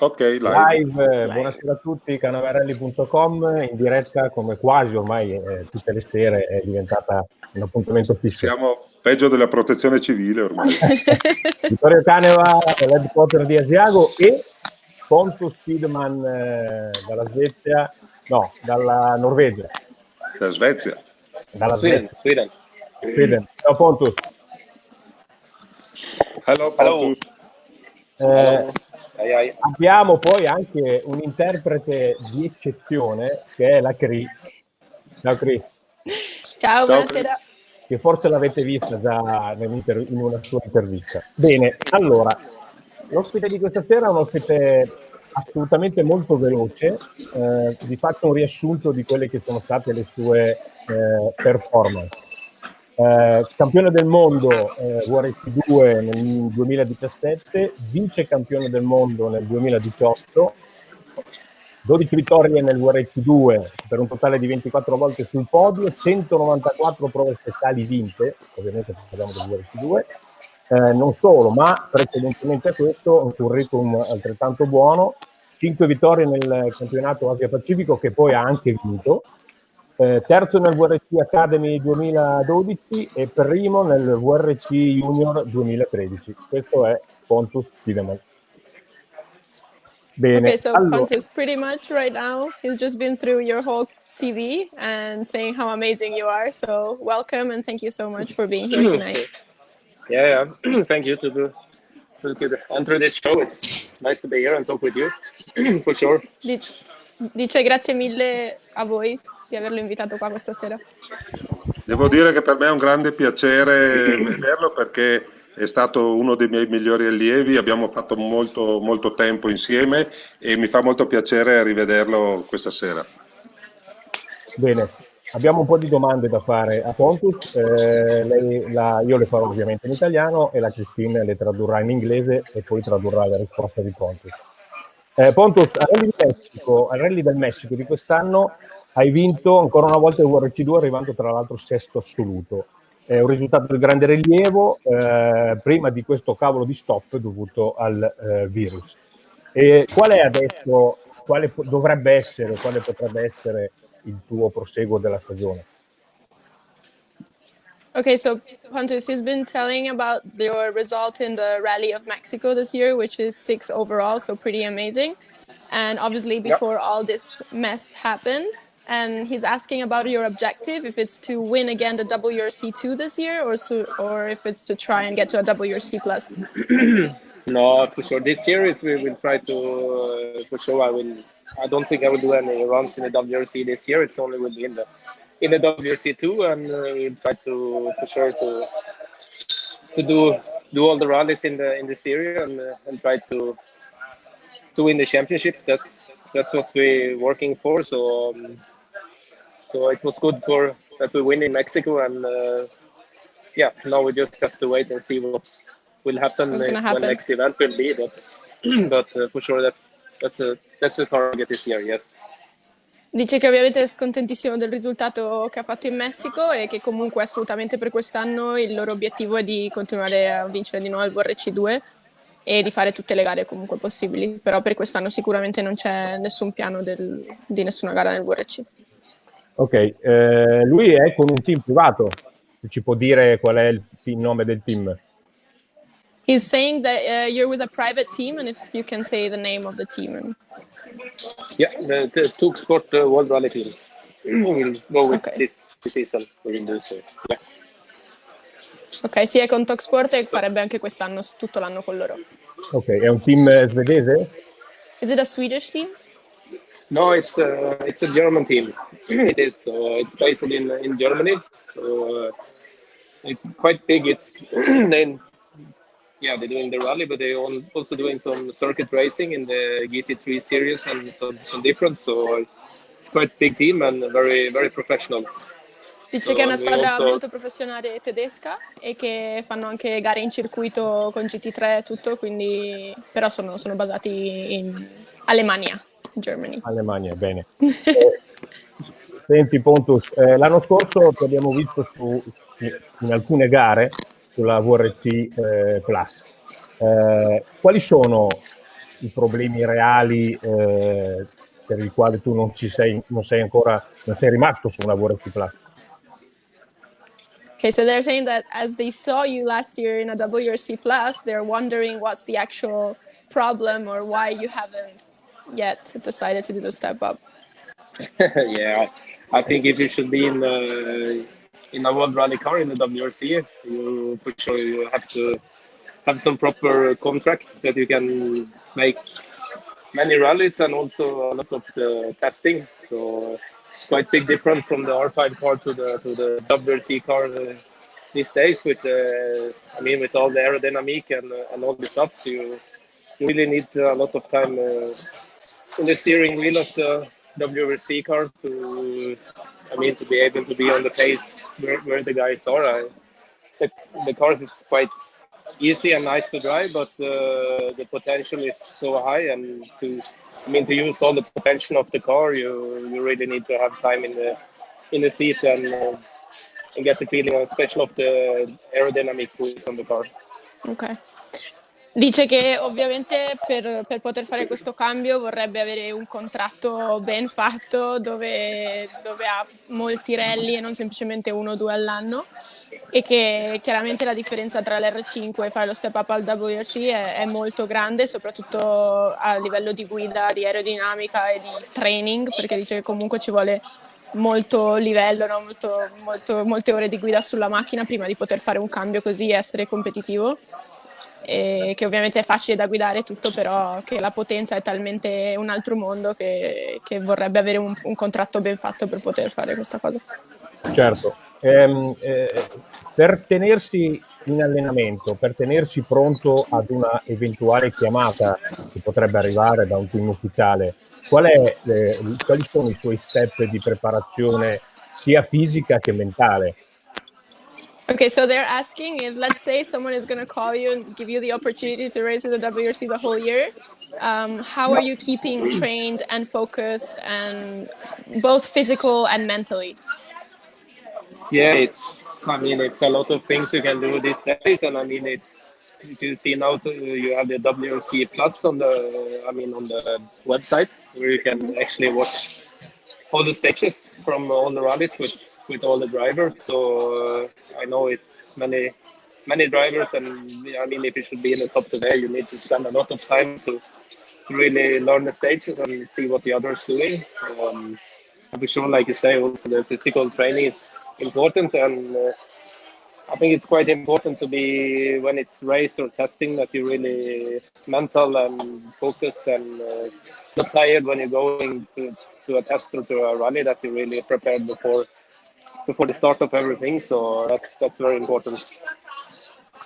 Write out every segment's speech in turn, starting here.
Ok, live. Buonasera a tutti, canavarelli.com, in diretta come quasi ormai tutte le sere è diventata un appuntamento fisso. Siamo peggio della protezione civile ormai. Vittorio Caneva, l'headquarter di Asiago, e Pontus Tidemand dalla Svezia, no, dalla Norvegia. Da Svezia. Dalla Sweden. Ciao Pontus. Hello Pontus. Abbiamo poi anche un interprete di eccezione che è la Cri. Ciao Cri. Ciao, buonasera. Che forse l'avete vista già in una sua intervista. Bene, allora, l'ospite di questa sera è un ospite assolutamente molto veloce. Vi faccio un riassunto di quelle che sono state le sue performance. Campione del mondo WRC2 nel 2017, vice campione del mondo nel 2018, 12 vittorie nel WRC2 per un totale di 24 volte sul podio, 194 prove speciali vinte, ovviamente parliamo del WRC2, non solo, ma precedentemente a questo un curriculum altrettanto buono, 5 vittorie nel campionato Asia Pacifico che poi ha anche vinto, terzo nel WRC Academy 2012 e primo nel WRC Junior 2013. Questo è Pontus Tidemand. Bene. Okay, so Pontus, pretty much right now, he's just been through your whole CV and saying how amazing you are. So welcome and thank you so much for being here tonight. Yeah. Thank you to enter this show. It's nice to be here and talk with you, for sure. Dice grazie mille a voi di averlo invitato qua questa sera. Devo dire che per me è un grande piacere vederlo perché è stato uno dei miei migliori allievi, abbiamo fatto molto tempo insieme e mi fa molto piacere rivederlo questa sera. Bene, abbiamo un po' di domande da fare a Pontus, io le farò ovviamente in italiano e la Cristina le tradurrà in inglese e poi tradurrà la risposta di Pontus. Pontus, al Rally del Messico di quest'anno hai vinto ancora una volta il WRC2 arrivando tra l'altro sesto assoluto. È un risultato di grande rilievo prima di questo cavolo di stop dovuto al virus. E quale potrebbe essere il tuo proseguo della stagione? Okay, so Pontus, he's been telling about your result in the Rally of Mexico this year, which is 6th overall, so pretty amazing. And obviously before all this mess happened, and he's asking about your objective, if it's to win again the WRC2 this year, or if it's to try and get to a WRC+. No, for sure. This year we will try to, for sure I don't think I will do any runs in the WRC this year. It's only will be in the WRC2, and we'll try to, for sure, to do all the rallies in the series and try to win the championship. That's what we're working for. So it was good that we win in Mexico, and now we just have to wait and see what will happen when next event will be. But for sure that's the target this year. Yes. Dice che ovviamente è contentissimo del risultato che ha fatto in Messico e che comunque assolutamente per quest'anno il loro obiettivo è di continuare a vincere di nuovo il WRC2 e di fare tutte le gare comunque possibili, però per quest'anno sicuramente non c'è nessun piano di nessuna gara nel WRC. Ok, lui è con un team privato, ci può dire qual è il nome del team? He's saying that you're with a private team, and if you can say the name of the team. Yeah, the Tug Sport World Rally Team. We'll go with this season. We will do so. Yeah. Ok, sì, è con Tug Sport e farebbe anche quest'anno tutto l'anno con loro. Ok, è un team svedese? Is it a Swedish team? No, it's a German team. It is. It's based in Germany. So it's quite big. It's they're doing the rally, but they're also doing some circuit racing in the GT3 series and some different. So it's quite a big team and very, very professional. Dice che è una squadra molto professionale tedesca e che fanno anche gare in circuito con GT3 e tutto, quindi però sono basati in Alemania, Germany. Alemania, bene. Senti Pontus, l'anno scorso ti abbiamo visto in alcune gare sulla WRC Plus. Quali sono i problemi reali per i quali tu non sei rimasto su una WRC Plus? Okay, so they're saying that as they saw you last year in a WRC Plus, they're wondering what's the actual problem or why you haven't yet decided to do the step up. Yeah, I think if you should be in a World Rally car in the WRC, you for sure you have to have some proper contract that you can make many rallies and also a lot of the testing. So it's quite big difference from the R5 car to the WRC car these days. With with all the aerodynamic and all the stuff, so you really need a lot of time in the steering wheel of the WRC car to to be able to be on the pace where the guys are. The cars is quite easy and nice to drive, but the potential is so high, and to use all the potential of the car, you really need to have time in the seat and get the feeling, especially of the aerodynamic wheels on the car. Ok. Dice che ovviamente per poter fare questo cambio vorrebbe avere un contratto ben fatto dove ha molti rally e non semplicemente 1 o 2 all'anno, e che chiaramente la differenza tra l'R5 e fare lo step up al WRC è molto grande, soprattutto a livello di guida, di aerodinamica e di training, perché dice che comunque ci vuole molto livello, no? Molte ore di guida sulla macchina prima di poter fare un cambio così e essere competitivo. E che ovviamente è facile da guidare tutto, però che la potenza è talmente un altro mondo che vorrebbe avere un contratto ben fatto per poter fare questa cosa. Certo. Per tenersi in allenamento, per tenersi pronto ad una eventuale chiamata che potrebbe arrivare da un team ufficiale, quali sono i suoi step di preparazione sia fisica che mentale? Okay, so they're asking if, let's say, someone is going to call you and give you the opportunity to race in the WRC the whole year. How are you keeping trained and focused, and both physical and mentally? Yeah, it's a lot of things you can do these days, and it's you can see now you have the WRC Plus on the website where you can actually watch all the stages from all the rallies with all the drivers. So I know it's many drivers, and if you should be in the top today, you need to spend a lot of time to really learn the stages and see what the others doing. For sure, like you say, also the physical training is important, and I think it's quite important to be, when it's race or testing, that you're really mental and focused and not tired when you're going to a test or to a rally, that you're really prepared before the start of everything. So that's very important.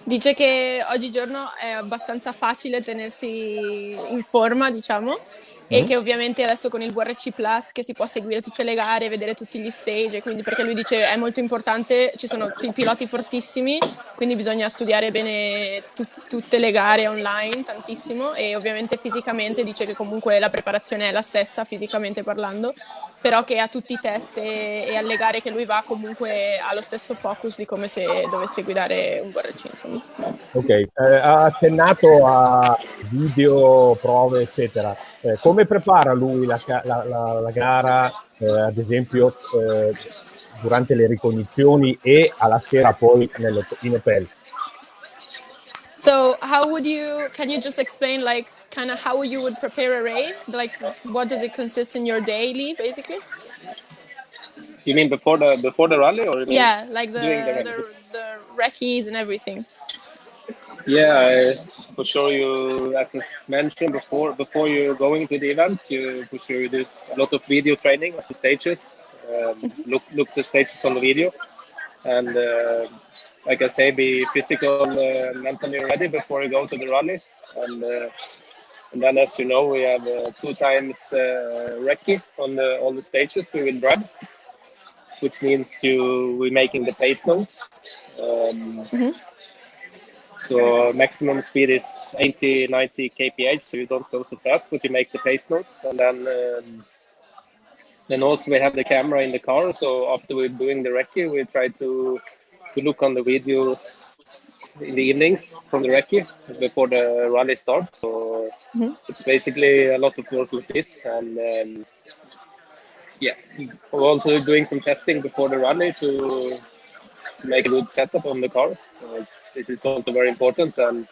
Dice che oggigiorno è abbastanza facile tenersi in forma, diciamo, e che ovviamente adesso con il WRC Plus che si può seguire tutte le gare, vedere tutti gli stage, quindi perché lui dice è molto importante, ci sono piloti fortissimi, quindi bisogna studiare bene tutte le gare online, tantissimo, e ovviamente fisicamente dice che comunque la preparazione è la stessa, fisicamente parlando, però che a tutti i test e alle gare che lui va comunque ha lo stesso focus di come se dovesse guidare un WRC, insomma. Ok, ha accennato a video, prove, eccetera. Come prepara lui la gara, ad esempio, durante le ricognizioni e alla sera poi in hotel? So can you just explain like kind of how you would prepare a race? Like what does it consist in your daily, basically? You mean before the rally, or yeah, like the recce's and everything? Yeah, for sure. You, as mentioned before you're going to the event, you for sure do a lot of video training of the stages. Look the stages on the video, and like I say, be physical, mentally ready before you go to the rallies. And then, as you know, we have 2 times recce on all the stages we will drive, which means we're making the pace notes. So maximum speed is 80, 90 kph, so you don't go so fast, but you make the pace notes. And then also we have the camera in the car. So after we're doing the recce, we try to look on the videos in the evenings from the recce before the rally starts. So it's basically a lot of work with this, and yeah, we're also doing some testing before the rally to make a good setup on the car. So this is also very important. And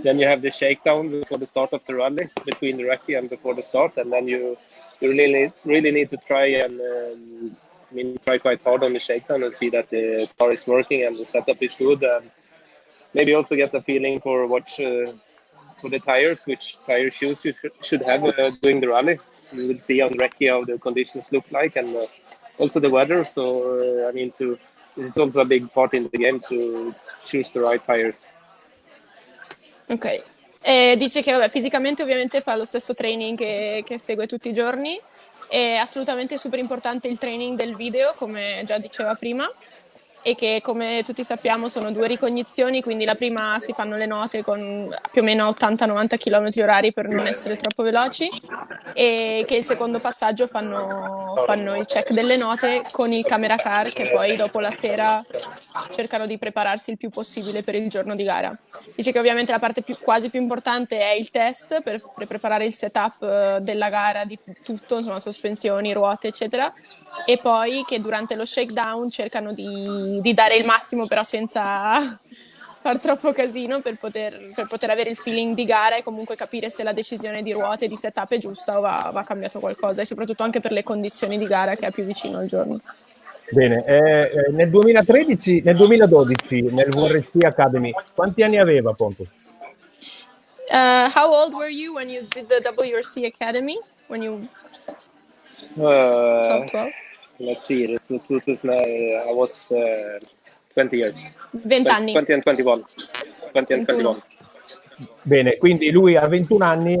then you have the shakedown before the start of the rally, between the recce and before the start, and then you really need to try and try quite hard on the shakedown and see that the car is working and the setup is good, and maybe also get a feeling for for the tires, which tire shoes you should have during the rally. You will see on recce how the conditions look like, and also the weather. So this is also a big part in the game to choose the right tires. Ok. Dice che vabbè, fisicamente ovviamente fa lo stesso training che segue tutti i giorni. È assolutamente super importante il training del video, come già diceva prima, e che come tutti sappiamo sono 2 ricognizioni, quindi la prima si fanno le note con più o meno 80-90 km/h per non essere troppo veloci, e che il secondo passaggio fanno il check delle note con il camera car, che poi dopo la sera cercano di prepararsi il più possibile per il giorno di gara. Dice che ovviamente la parte quasi più importante è il test per preparare il setup della gara di tutto, insomma sospensioni, ruote eccetera, e poi che durante lo shakedown cercano di dare il massimo, però senza far troppo casino, per poter avere il feeling di gara e comunque capire se la decisione di ruote, di setup è giusta o va cambiato qualcosa, e soprattutto anche per le condizioni di gara che è più vicino al giorno. Bene, nel 2012 nel WRC Academy, quanti anni aveva Pontus? How old were you when you did the WRC Academy? When you 12? Let's see, it's 2000, I was 20 years. 20 anni. 20 and 21. 20 and 21. Bene, quindi lui a 21 anni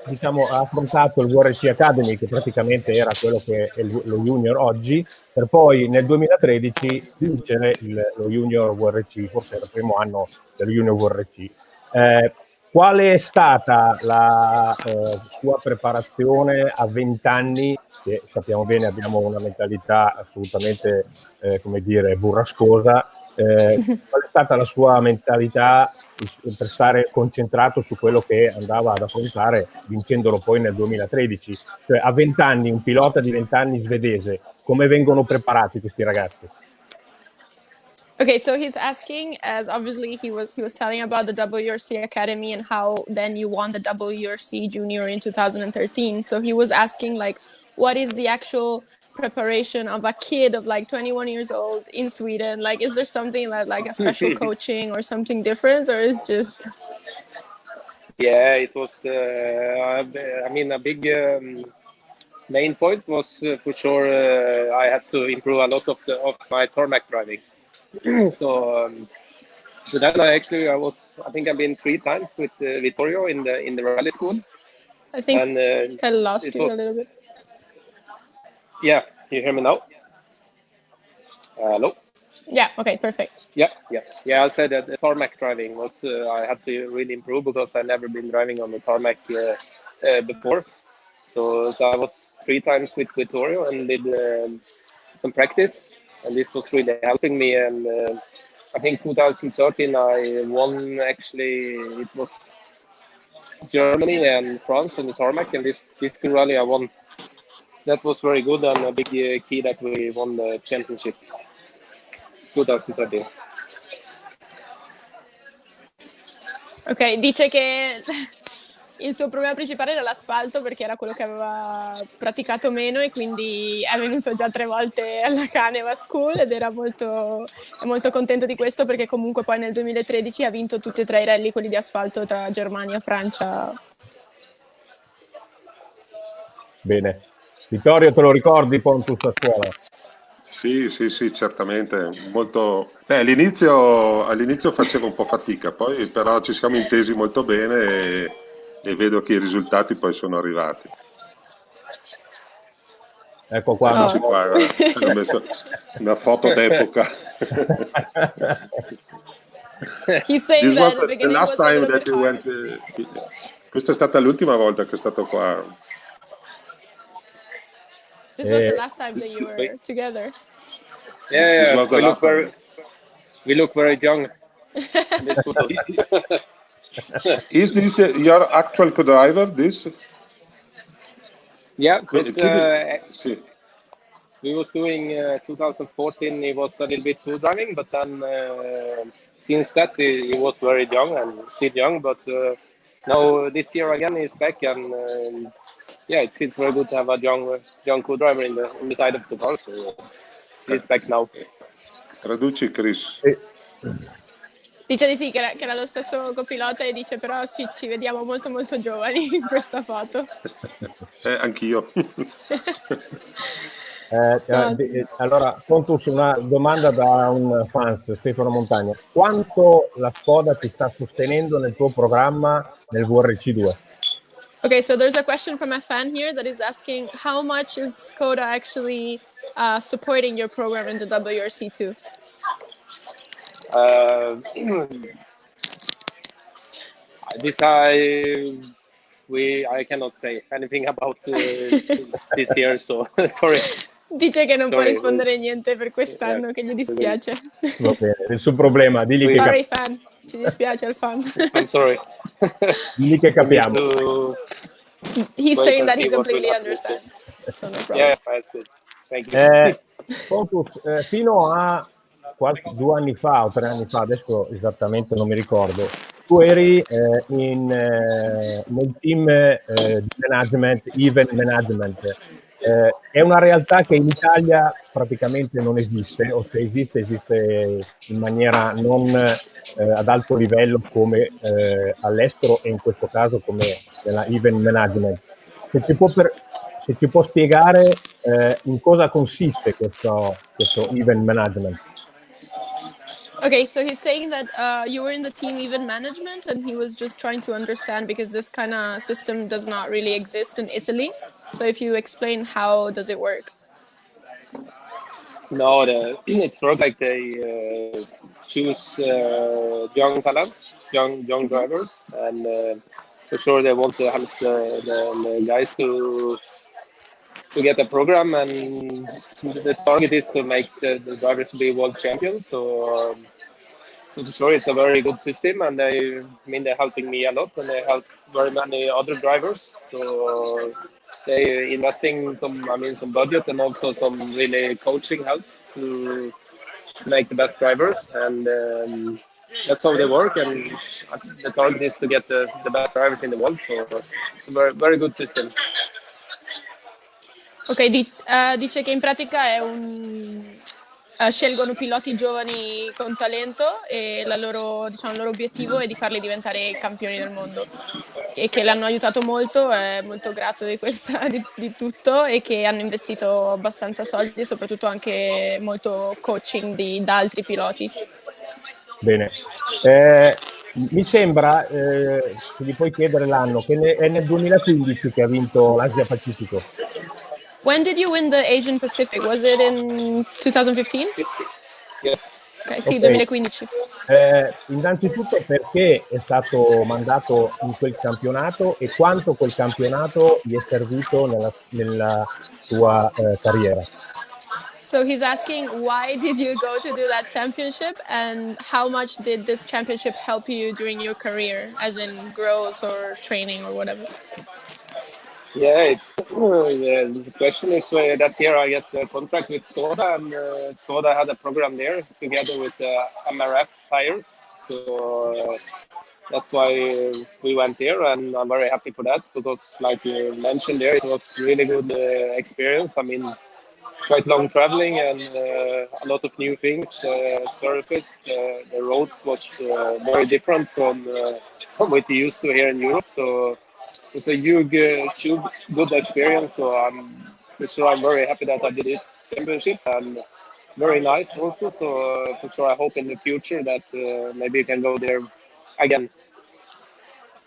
diciamo, ha affrontato il WRC Academy, che praticamente era quello che è lo Junior oggi, per poi nel 2013 vincere lo Junior WRC, forse era il primo anno del Junior WRC. Qual è stata la sua preparazione a 20 anni, che sappiamo bene abbiamo una mentalità assolutamente, come dire, burrascosa? Qual è stata la sua mentalità per stare concentrato su quello che andava ad affrontare, vincendolo poi nel 2013? Cioè, a 20 anni, un pilota di 20 anni svedese, come vengono preparati questi ragazzi? Okay, so he's asking, as obviously he was telling about the WRC Academy and how then you won the WRC Junior in 2013. So he was asking, like, what is the actual preparation of a kid of like 21 years old in Sweden? Like, is there something like a special coaching or something different, or is just? Yeah, it was. A big main point was for sure. I had to improve a lot of my tarmac driving. So then I think I've been 3 times with Vittorio in the rally school. I think I lost you a little bit. Yeah, you hear me now? Hello? Yeah, okay, perfect. Yeah. I said that the tarmac driving was, I had to really improve because I'd never been driving on the tarmac before. So I was 3 times with Vittorio and did some practice, and this was really helping me. And I think 2013 I won, actually, it was Germany and France on the tarmac, and this rally I won. That was very good and a big key that we won the championship 2013. Ok, dice che il suo problema principale era l'asfalto, perché era quello che aveva praticato meno, e quindi è venuto già 3 volte alla Caneva School ed era molto contento di questo, perché comunque poi nel 2013 ha vinto tutti e 3 i rally, quelli di asfalto tra Germania e Francia. Bene. Vittorio, te lo ricordi Pontus a scuola? Sì, certamente. Molto. All'inizio facevo un po' fatica, poi però ci siamo intesi molto bene e vedo che i risultati poi sono arrivati. Ecco qua. Eccoci qua, hanno messo una foto d'epoca. He's saying that the beginning was a little bit hard. Questa è stata l'ultima volta che è stato qua. This was the last time that you were together. Yeah. We look very young. This photos. Is this your actual co-driver, this? Yeah, this, Sì. we was doing 2014, he was a little bit co-driving, but then since that he was very young and still young, but now this year again he's back, and yeah, it feels very good to have a young co-driver in the side of the car, so he's back now. Traduci, Chris. Dice di sì, che era lo stesso copilota, e dice però sì, ci vediamo molto molto giovani in questa foto. Anch'io. Allora, Pontus, una domanda da un fan, Stefano Montagna. Quanto la Skoda ti sta sostenendo nel tuo programma nel WRC2? Okay, so there's a question from a fan here that is asking how much is Skoda actually supporting your program in the WRC2? This I cannot say anything about this year, so sorry. Dice che non può rispondere niente per quest'anno, che gli dispiace. Va bene, nessun problema. Digli che Sorry fan, ci dispiace al fan. I'm sorry. Digli che capiamo. He's saying that he completely understands. So no problem. Yeah, that's good. Thank you. Pontus, fino a 2 anni fa o 3 anni fa, adesso esattamente non mi ricordo, tu eri nel team di management, event management. È una realtà che in Italia praticamente non esiste, o se esiste, esiste in maniera non ad alto livello come all'estero, e in questo caso come nella event management. Se ci può spiegare in cosa consiste questo event management. Okay, so he's saying that you were in the team event management, and he was just trying to understand because this kind of system does not really exist in Italy. So if you explain how does it work? No, it's sort of like they choose young talents, young drivers, and for sure they want to help the guys to get a program, and the target is to make the drivers be world champions. So for sure it's a very good system, and they're helping me a lot, and they help very many other drivers. So they investing some budget and also some really coaching helps to make the best drivers, and that's how they work, and the target is to get the best drivers in the world. So it's a very, very good system. Ok, dice che in pratica è scelgono piloti giovani con talento, e il loro obiettivo è di farli diventare campioni del mondo, e che l'hanno aiutato molto, è molto grato di tutto, e che hanno investito abbastanza soldi e soprattutto anche molto coaching da altri piloti. Bene. Mi sembra, se gli puoi chiedere l'anno, che è nel 2015 che ha vinto l'Asia Pacifico. When did you win the Asian Pacific? Was it in 2015? Yes. Okay, sì, 2015. Innanzitutto, perché è stato mandato in quel campionato e quanto quel campionato gli è servito nella sua carriera. So he's asking, why did you go to do that championship, and how much did this championship help you during your career, as in growth or training or whatever? Yeah, the question is that year I get the contract with Skoda, and Skoda had a program there together with MRF tires. So that's why we went there, and I'm very happy for that, because like you mentioned there, it was really good experience. I mean, quite long traveling and a lot of new things. The surface, the roads was very different from what you used to here in Europe. So it's a huge good experience. So I'm very happy that I did this championship, and very nice also. So for sure I hope in the future that maybe you can go there again.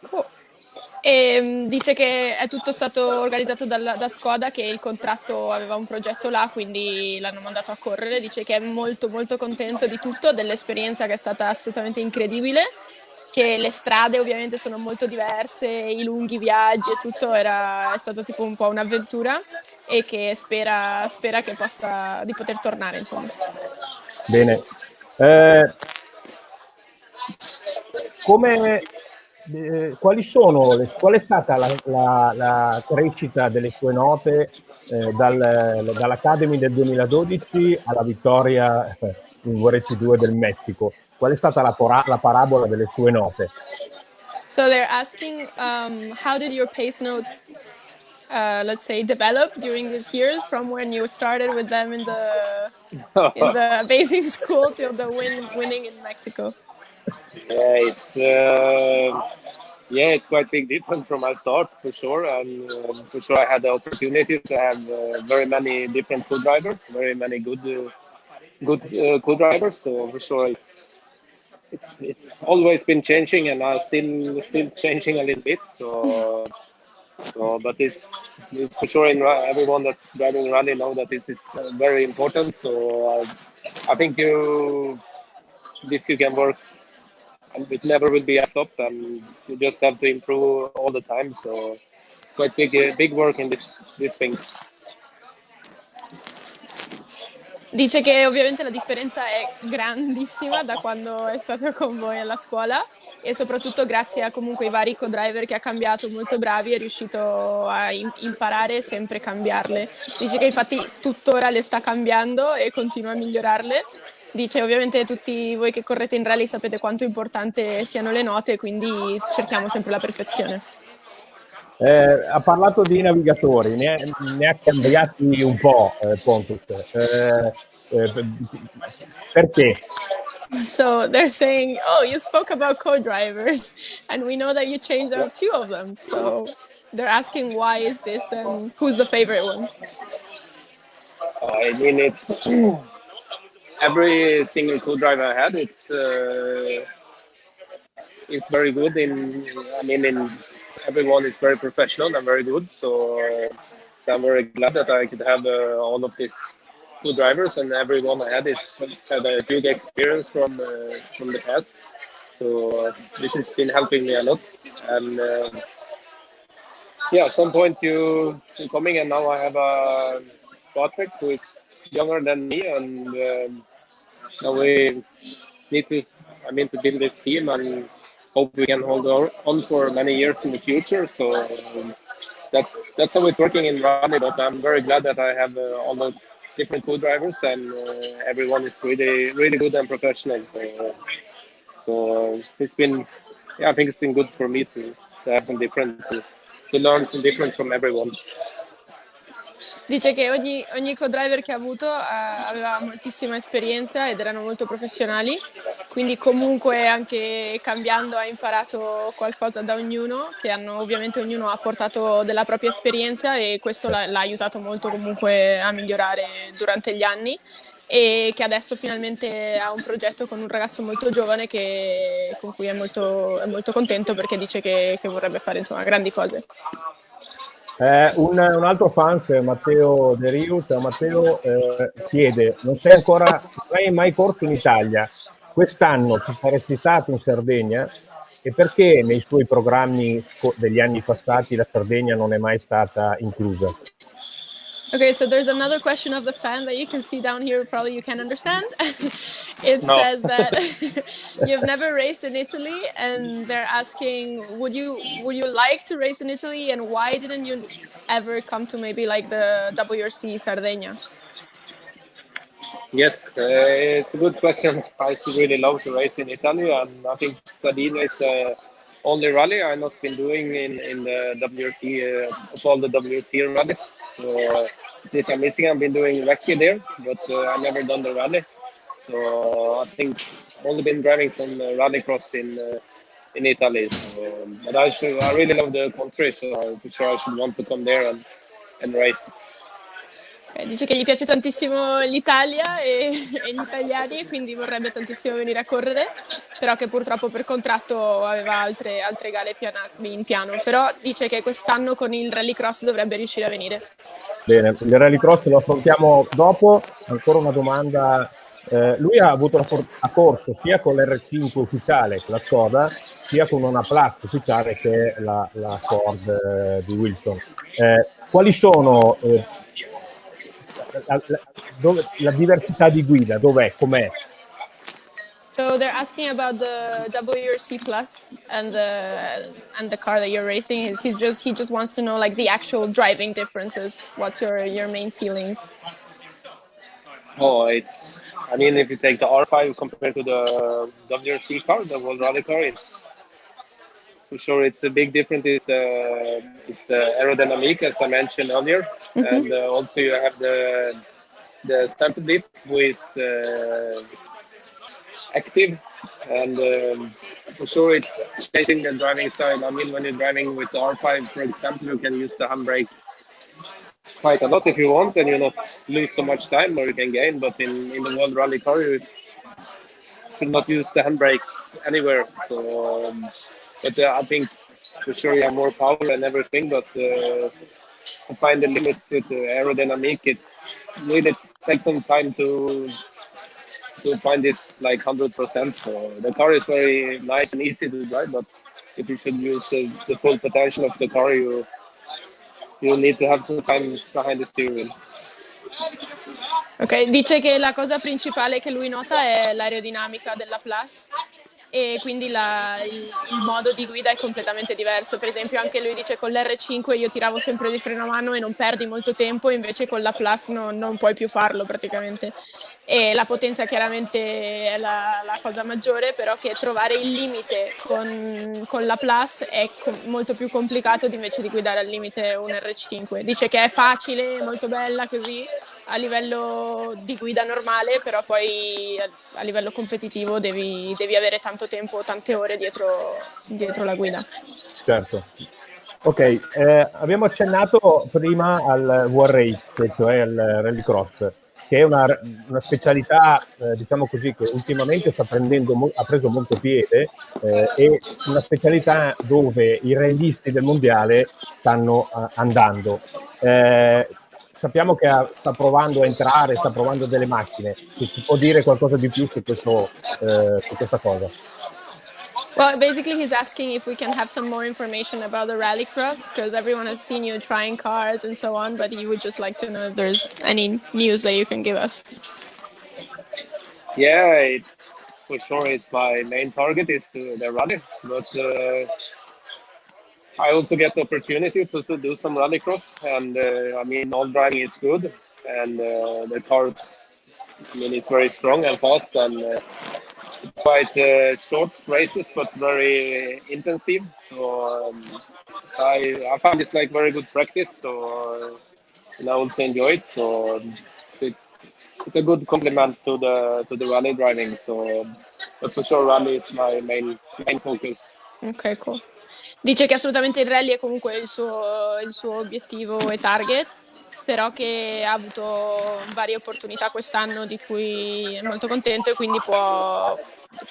Cool. E dice che è tutto stato organizzato da Skoda, che il contratto aveva un progetto là, quindi l'hanno mandato a correre. Dice che è molto molto contento di tutto, dell'esperienza che è stata assolutamente incredibile, che le strade ovviamente sono molto diverse, i lunghi viaggi e tutto, è stato tipo un po' un'avventura, e che spera che di poter tornare, insomma. Bene. Qual è stata la crescita delle sue note dall'Academy del 2012 alla vittoria in WRC 2 del Messico? Qual è stata la parabola delle sue note? So they're asking, how did your pace notes, let's say, develop during these years from when you started with them in the basic school till the winning in Mexico? It's quite big difference from my start for sure, and for sure I had the opportunity to have very many different co-drivers, very many good co-drivers. So for sure it's always been changing, and now still changing a little bit. So but this for sure, everyone that's driving rally know that this is very important. So I think you can work, and it never will be a stop, and you just have to improve all the time. So it's quite big work in these things. Dice che ovviamente la differenza è grandissima da quando è stato con voi alla scuola, e soprattutto grazie a comunque i vari co-driver che ha cambiato, molto bravi, è riuscito a imparare sempre cambiarle. Dice che infatti tuttora le sta cambiando e continua a migliorarle. Dice ovviamente tutti voi che correte in rally sapete quanto importante siano le note, quindi cerchiamo sempre la perfezione. Ha parlato di navigatori, ne ha cambiati un po', Pontus. Perché? So they're saying, oh, you spoke about co-drivers, and we know that you changed a few of them. So they're asking why is this, and who's the favorite one? I mean, it's every single co-driver I had. It's very good. Everyone is very professional and very good. So I'm very glad that I could have all of these co-drivers, and everyone I had had a huge experience from the past. So this has been helping me a lot. And at some point you're coming, and now I have a Patrick who is younger than me, and now we need to build this team and hope we can hold on for many years in the future. So that's how it's working in rally. But I'm very glad that I have all those different co-drivers, and everyone is really, really good and professional. So it's been, I think it's been good for me to have some different, to learn some different from everyone. Dice che ogni co-driver che ha avuto aveva moltissima esperienza ed erano molto professionali, quindi comunque anche cambiando ha imparato qualcosa da ognuno, che ovviamente ognuno ha portato della propria esperienza, e questo l'ha aiutato molto comunque a migliorare durante gli anni, e che adesso finalmente ha un progetto con un ragazzo molto giovane con cui è molto contento, perché dice che vorrebbe fare insomma grandi cose. Un altro fan, Matteo De Rius, Matteo chiede: non hai mai corso in Italia, quest'anno ci saresti stato in Sardegna, e perché nei suoi programmi degli anni passati la Sardegna non è mai stata inclusa? Okay, so there's another question of the fan that you can see down here, probably you can understand. It says that you've never raced in Italy, and they're asking, would you like to race in Italy, and why didn't you ever come to maybe like the WRC Sardinia? Yes, it's a good question. I should really love to race in Italy, and I think Sardinia is the only rally I've not been doing in the WRC, of all the WRC rallies. So this I'm missing. I've been doing recce there, but I've never done the rally. So I think I've only been driving some rallycross in Italy. So, but I really love the country, so I'm sure I should want to come there and race. Dice che gli piace tantissimo l'Italia e gli italiani, quindi vorrebbe tantissimo venire a correre, però che purtroppo per contratto aveva altre gare in piano. Però dice che quest'anno con il rallycross dovrebbe riuscire a venire. Bene, il rallycross lo affrontiamo dopo. Ancora una domanda. Lui ha corso sia con l'R5 ufficiale, la Skoda, sia con una Plus ufficiale, che è la Ford di Wilson. Quali sono la diversità di guida? Dov'è? Com'è? So they're asking about the WRC Plus and the car that you're racing. He just wants to know like the actual driving differences. What's your main feelings? Oh, I mean, if you take the R5 compared to the WRC car, the World Rally car, it's for sure it's a big difference. Is the aerodynamic, as I mentioned earlier, and also you have the center diff, who is active, and for sure it's changing the driving style. I mean, when you're driving with the R5, for example, you can use the handbrake quite a lot if you want, and you not lose so much time, or you can gain. But in the World Rally car, you should not use the handbrake anywhere. So, but I think for sure you have more power and everything, but to find the limits with the aerodynamic, it's really takes some time to find this like 100%. So the car is very nice and easy to drive, but if you should use the full potential of the car, you need to have some time behind the steering wheel. Ok, dice che la cosa principale che lui nota è l'aerodinamica della Plus e quindi il modo di guida è completamente diverso. Per esempio anche lui dice con l'R5 io tiravo sempre di freno a mano e non perdi molto tempo, invece con la Plus non puoi più farlo praticamente. E la potenza chiaramente è la cosa maggiore, però che trovare il limite con la Plus è molto più complicato invece di guidare al limite un R5. Dice che è facile, molto bella così a livello di guida normale, però poi a livello competitivo devi avere tanto tempo, tante ore dietro la guida. Certo. Ok, abbiamo accennato prima al WRC, cioè al rallycross, che è una specialità, diciamo così, che ultimamente ha preso molto piede, e una specialità dove i rallisti del mondiale stanno andando. Sappiamo che sta provando a entrare, sta provando delle macchine. Se ci può dire qualcosa di più su questa cosa? Well, basically he's asking if we can have some more information about the rallycross, because everyone has seen you trying cars and so on, but he would just like to know if there's any news that you can give us. Yeah, it's for sure it's my main target is the rally, but I also get the opportunity to do some rallycross, and I mean all driving is good, and the cars, I mean, it's very strong and fast, and quite short races but very intensive. So I find it's like very good practice. So and I also enjoy it. So it's a good complement to the rally driving. So but for sure rally is my main focus. Ok, cool. Dice che assolutamente il rally è comunque il suo obiettivo e target, però che ha avuto varie opportunità quest'anno di cui è molto contento e quindi può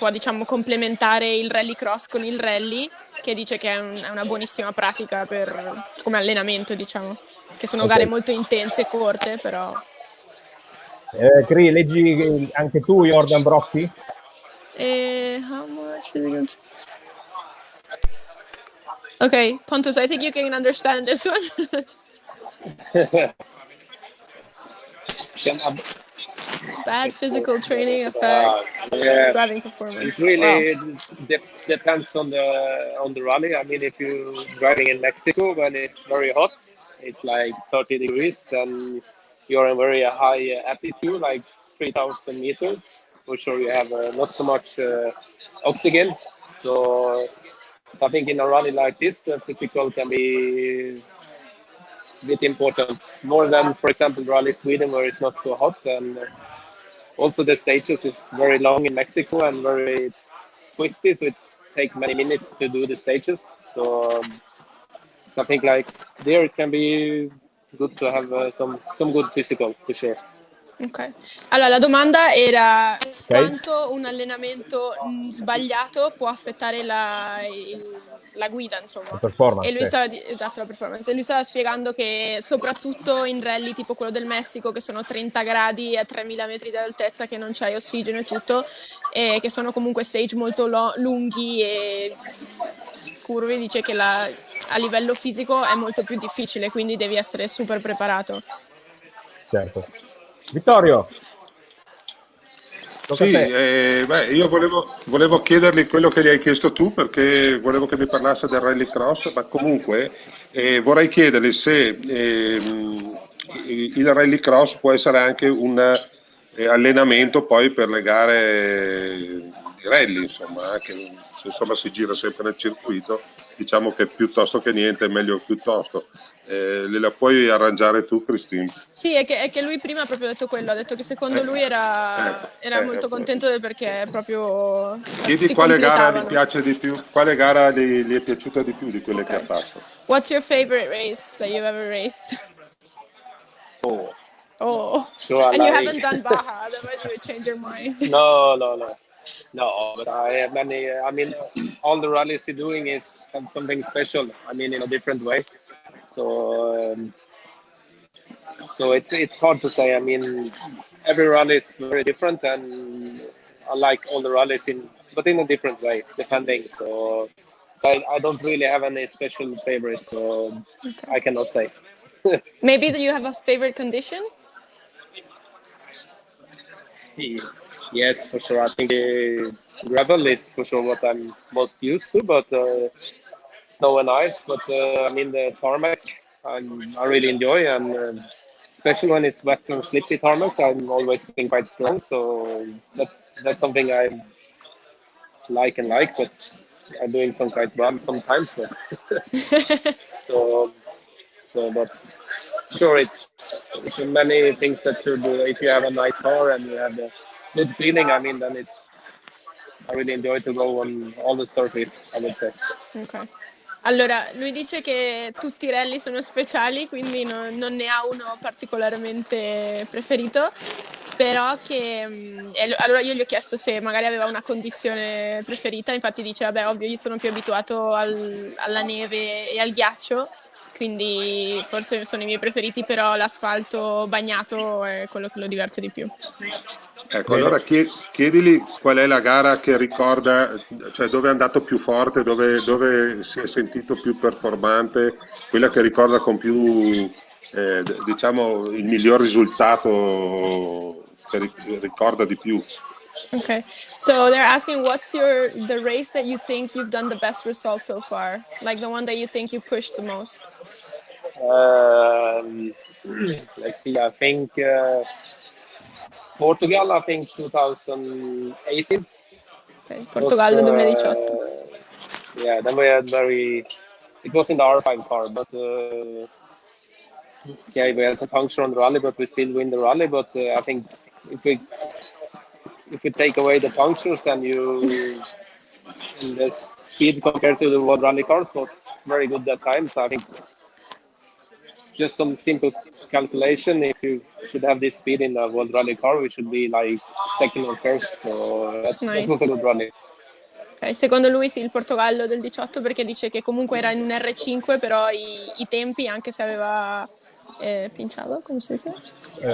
diciamo complementare il rallycross con il rally, che dice che è una buonissima pratica come allenamento, diciamo, che sono gare molto intense e corte, però... Cri, leggi anche tu Jordan Brocchi? How much is it going to... Okay, Pontus, I think you can understand this one. Bad physical training affect driving performance. It really depends on the rally. I mean, if you're driving in Mexico when it's very hot, it's like 30 degrees, and you're in very high altitude, like 3,000 meters. For sure, you have not so much oxygen. So I think in a rally like this, the physical can be a bit important, more than, for example, Rally Sweden, where it's not so hot, and also the stages is very long in Mexico and very twisty, so it takes many minutes to do the stages. So something like there it can be good to have some good physical, for sure. Ok, allora la domanda era quanto un allenamento sbagliato può affettare la guida, insomma. La performance. E lui esatto, la performance. E lui stava spiegando che soprattutto in rally tipo quello del Messico, che sono 30 gradi a 3000 metri di altezza, che non c'hai ossigeno e tutto, e che sono comunque stage molto lunghi e curvi, dice che a livello fisico è molto più difficile, quindi devi essere super preparato. Certo. Vittorio. Tocca a Sì, te. io volevo chiedergli quello che gli hai chiesto tu perché volevo che mi parlasse del rallycross, ma comunque vorrei chiedergli se il rallycross può essere anche un allenamento poi per le gare di rally, insomma, anche se insomma si gira sempre nel circuito, diciamo che piuttosto che niente è meglio piuttosto. La puoi arrangiare tu, Christine? Sì, è che lui prima ha proprio detto quello, ha detto che secondo lui era molto contento perché proprio Chiedi si quale gara gli completavano. piace di più, quale gara gli è piaciuta di più di quelle che ha Okay. fatto. What's your favorite race that you've ever raced? Oh, Oh, so I and you like. haven't done Baja, otherwise you would change your mind. No. But I have many. I mean, all the rallies you're doing is something special. I mean, in a different way. So, so it's hard to say. I mean, every rally is very different, and I like all the rallies but in a different way, depending. So I don't really have any special favorite. So Okay. I cannot say. Maybe that you have a favorite condition? Yes, for sure. I think gravel is for sure what I'm most used to, but snow and ice. But I mean the tarmac, I really enjoy, and especially when it's wet and slippy tarmac, I'm always been quite strong. So that's something I like, but I'm doing some quite bad sometimes. But so but sure, it's many things that should do. If you have a nice car and you have the good feeling, I mean, then I really enjoy to go on all the surface, I would say. Ok. Allora, lui dice che tutti i rally sono speciali, quindi non ne ha uno particolarmente preferito, però che... allora io gli ho chiesto se magari aveva una condizione preferita, infatti dice, vabbè, ovvio, io sono più abituato alla neve e al ghiaccio, quindi forse sono i miei preferiti, però l'asfalto bagnato è quello che lo diverte di più. Ecco, Bene. allora chiedigli qual è la gara che ricorda, cioè dove è andato più forte, dove si è sentito più performante, quella che ricorda con più, diciamo, il miglior risultato che ricorda di più. Okay. So they're asking what's the race that you think you've done the best result so far? Like the one that you think you pushed the most? Let's see, I think Portugal, I think 2018. Okay. Was, Portogallo 2018. yeah, then we had it was in the R5 car, but yeah, we had some puncture on the rally, but we still win the rally. But I think if we take away the punctures and the speed compared to the World Rally cars was very good that time. So I think just some simple calculation, if you should have this speed in a World Rally car, we should be like second or first. So that Nice. was a good rally. Okay. Secondo lui sì, il Portogallo del 18 perché dice che comunque era in un R5, però i tempi, anche se aveva pinciato, come si dice?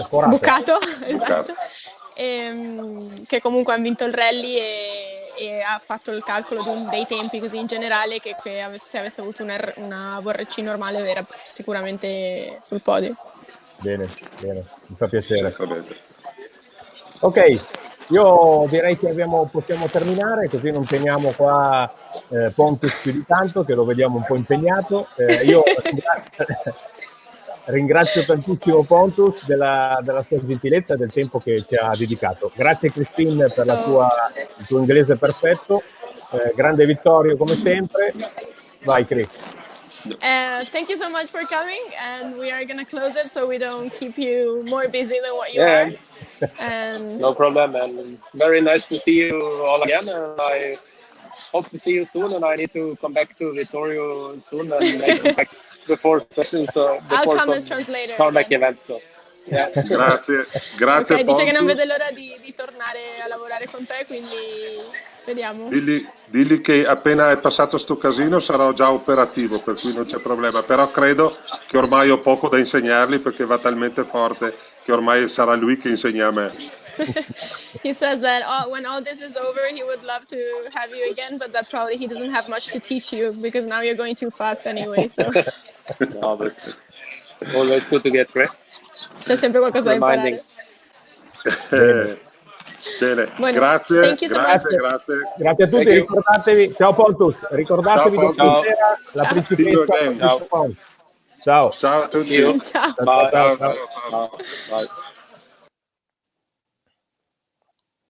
Forato. Bucato, esatto. Che comunque ha vinto il rally e ha fatto il calcolo dei tempi così in generale che se avesse avuto una WRC normale era sicuramente sul podio. Bene, mi fa piacere. Esattamente. Ok, io direi che possiamo terminare, così non teniamo qua Pontus più di tanto, che lo vediamo un po' impegnato. Io ringrazio tantissimo Pontus della sua gentilezza e del tempo che ci ha dedicato. Grazie Christine per il tuo inglese perfetto. Grande Vittorio come sempre. Vai Chris. Thank you so much for coming, and we are gonna close it so we don't keep you more busy than what you are. And no problem, and very nice to see you all again. And I hope to see you soon. And I need to come back to Vittorio soon and make some packs before sessions. I'll come as translator. Tarmac event. So. Yeah. Grazie Ok, dice che non Pontus. vede l'ora di tornare a lavorare con te, quindi vediamo. Digli che appena è passato sto casino sarò già operativo, per cui non c'è problema, però credo che ormai ho poco da insegnargli perché va talmente forte che ormai sarà lui che insegna a me. He says that when all this is over, he would love to have you again, but that probably he doesn't have much to teach you because now you're going too fast anyway. So. No, but always good to get rest. C'è sempre qualcosa da imparare. Bene. Bene, Bueno, grazie, thank you so much. grazie. Grazie a tutti, ricordatevi, ciao Pontus, ricordatevi Ciao, domani Pontus. sera la Ciao. principessa See you again. Pontus. Ciao. Ciao a tutti. See you. Ciao. Bye. Ciao, Ciao, ciao. ciao. Bye. Bye.